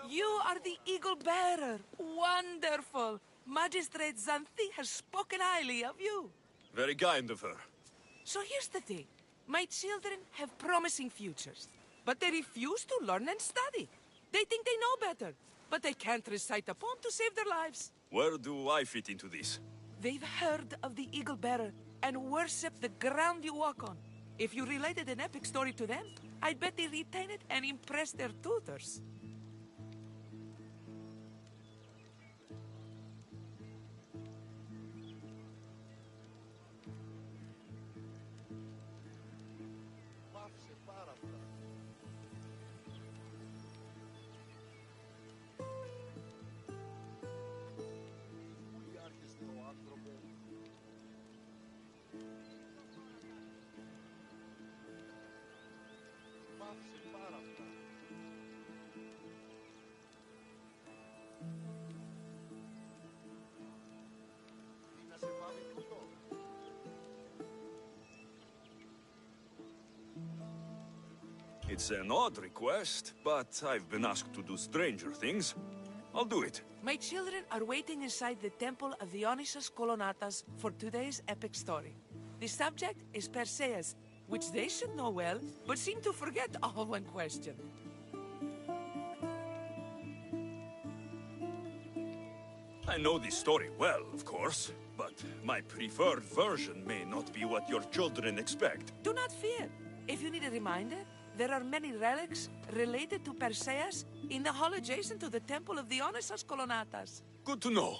You are the Eagle Bearer. Wonderful. Magistrate Xanthi has spoken highly of you. Very kind of her. So here's the thing. My children have promising futures, but they refuse to learn and study. They think they know better, but they can't recite a poem to save their lives. Where do I fit into this? They've heard of the Eagle Bearer and worship the ground you walk on. If you related an epic story to them, I'd bet they retain it and impress their tutors. It's an odd request, but I've been asked to do stranger things. I'll do it. My children are waiting inside the temple of the Dionysus Kolonatas for today's epic story. The subject is Perseus, which they should know well, but seem to forget all when questioned. I know this story well, of course, but my preferred version may not be what your children expect. Do not fear. If you need a reminder, there are many relics related to Perseus in the hall adjacent to the temple of the Dionysus Kolonatas. Good to know.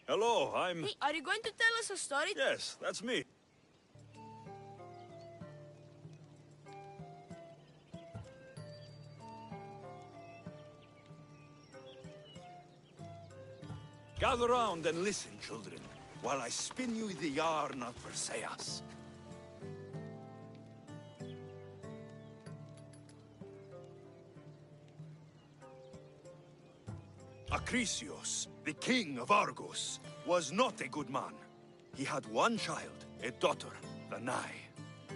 Hello, I'm... Hey, are you going to tell us a story? Yes, that's me. Gather round and listen, children, while I spin you the yarn of Perseus. Acrisius, the king of Argos, was not a good man. He had one child, a daughter, Danae.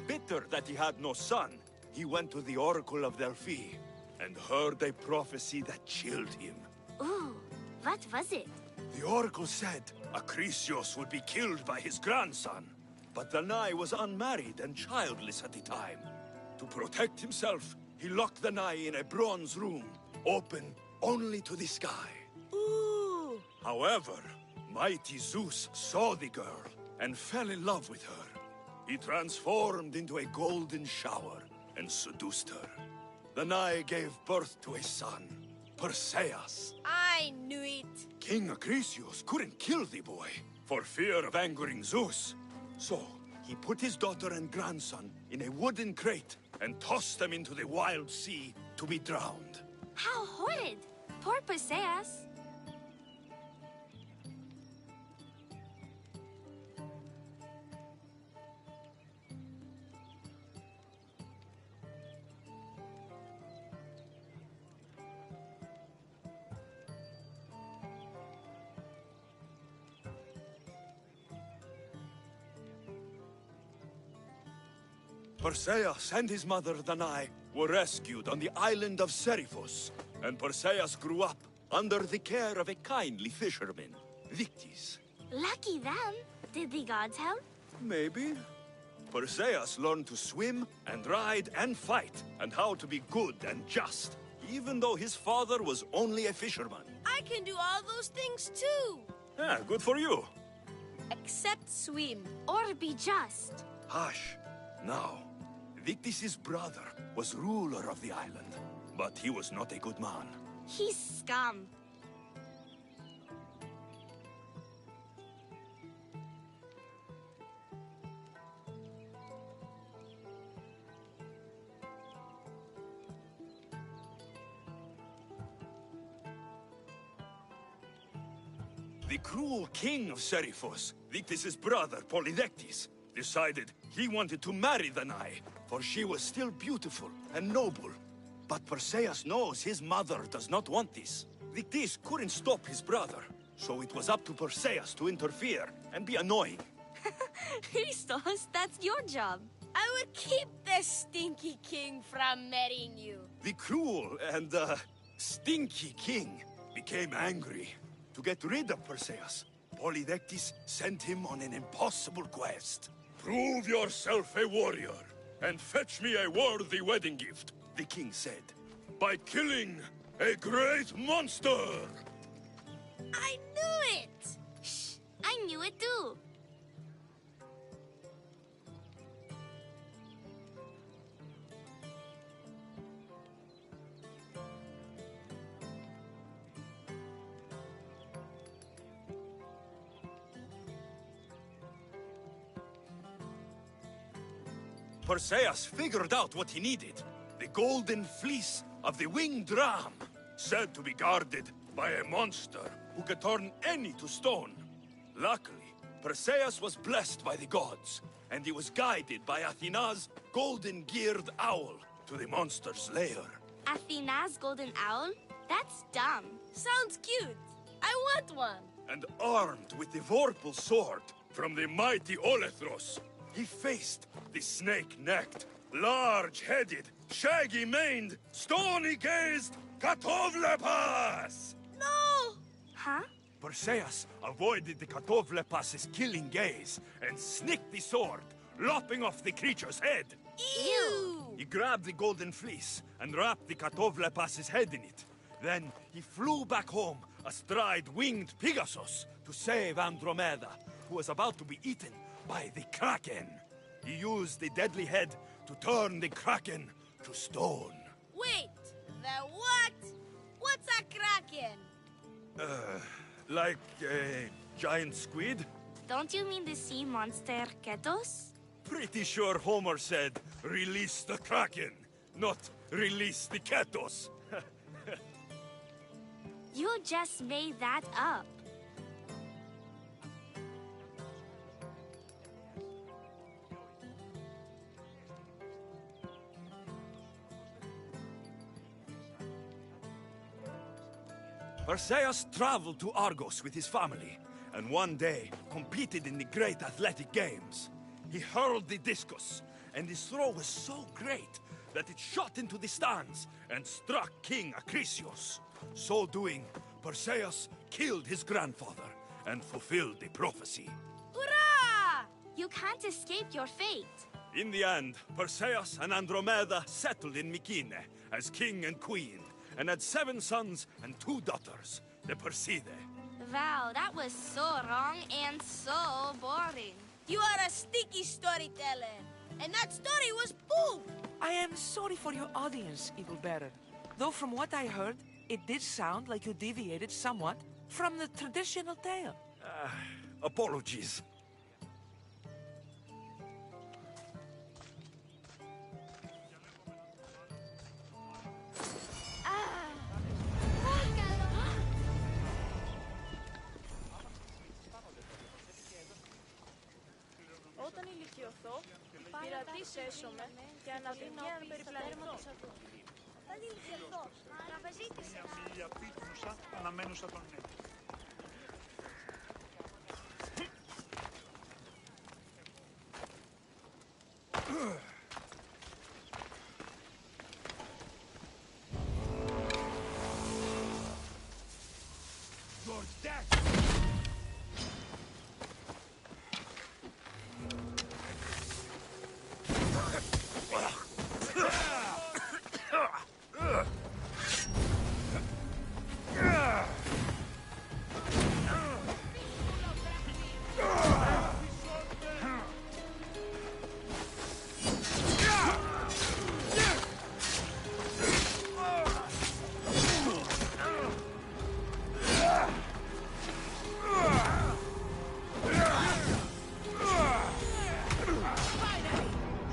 Bitter that he had no son, he went to the oracle of Delphi and heard a prophecy that chilled him. Ooh, what was it? The oracle said Acrisius would be killed by his grandson. But Danae was unmarried and childless at the time. To protect himself, he locked Danae in a bronze room, open only to the sky. Ooh! However, mighty Zeus saw the girl and fell in love with her. He transformed into a golden shower and seduced her. Danae gave birth to a son, Perseus. I knew it. King Acrisius couldn't kill the boy for fear of angering Zeus. So, he put his daughter and grandson in a wooden crate and tossed them into the wild sea to be drowned. How horrid. Poor Perseus. Perseus and his mother Danae were rescued on the island of Seriphos, and Perseus grew up under the care of a kindly fisherman, Victis. Lucky them. Did the gods help? Maybe. Perseus learned to swim and ride and fight, and how to be good and just, even though his father was only a fisherman. I can do all those things too. Yeah, good for you. Except swim. Or be just. Hush. Now, Victis' brother was ruler of the island, but he was not a good man. He's scum. The cruel king of Seriphos, Dictys' brother Polydectes, decided he wanted to marry Danae, for she was still beautiful and noble. But Perseus knows his mother does not want this. Dictys couldn't stop his brother, so it was up to Perseus to interfere and be annoying. Christos, that's your job. I would keep this stinky king from marrying you. The cruel and, stinky king became angry. To get rid of Perseus, Polydectes sent him on an impossible quest. "Prove yourself a warrior, and fetch me a worthy wedding gift," the king said, "by killing a great monster!" I knew it! Shh, I knew it too. Perseus figured out what he needed. The golden fleece of the winged ram, said to be guarded by a monster who could turn any to stone. Luckily, Perseus was blessed by the gods, and he was guided by Athena's golden-geared owl to the monster's lair. Athena's golden owl? That's dumb. Sounds cute. I want one. And armed with the vorpal sword from the mighty Olethros, he faced the snake-necked, large-headed, shaggy-maned, stony-gazed Katovlepas! No! Huh? Perseus avoided the Katovlepas's killing gaze and snicked the sword, lopping off the creature's head. Ew! He grabbed the golden fleece and wrapped the Katovlepas's head in it. Then he flew back home astride winged Pegasus to save Andromeda, who was about to be eaten by the Kraken. He used the deadly head to turn the Kraken to stone. Wait, the what? What's a kraken? Like a giant squid? Don't you mean the sea monster Ketos? Pretty sure Homer said, "Release the Kraken," not "Release the Ketos." You just made that up. Perseus traveled to Argos with his family, and one day competed in the great athletic games. He hurled the discus, and his throw was so great that it shot into the stands and struck King Acrisius. So doing, Perseus killed his grandfather and fulfilled the prophecy. Hurrah! You can't escape your fate. In the end, Perseus and Andromeda settled in Mycenae as king and queen, and had 7 sons and 2 daughters, the Perseidae. Wow, that was so wrong and so boring. You are a sticky storyteller, and that story was poop! I am sorry for your audience, Evil Bearer. Though from what I heard, it did sound like you deviated somewhat from the traditional tale. Apologies. Όταν ηλικιωθώ, πειρατήσεσομαι και αναδεικνύαν περιπλανητό. Όταν ηλικιωθώ, τραπεζίτησα. Μια πίκνουσα αναμένουσα τον νέο.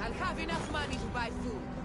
I'll have enough money to buy food.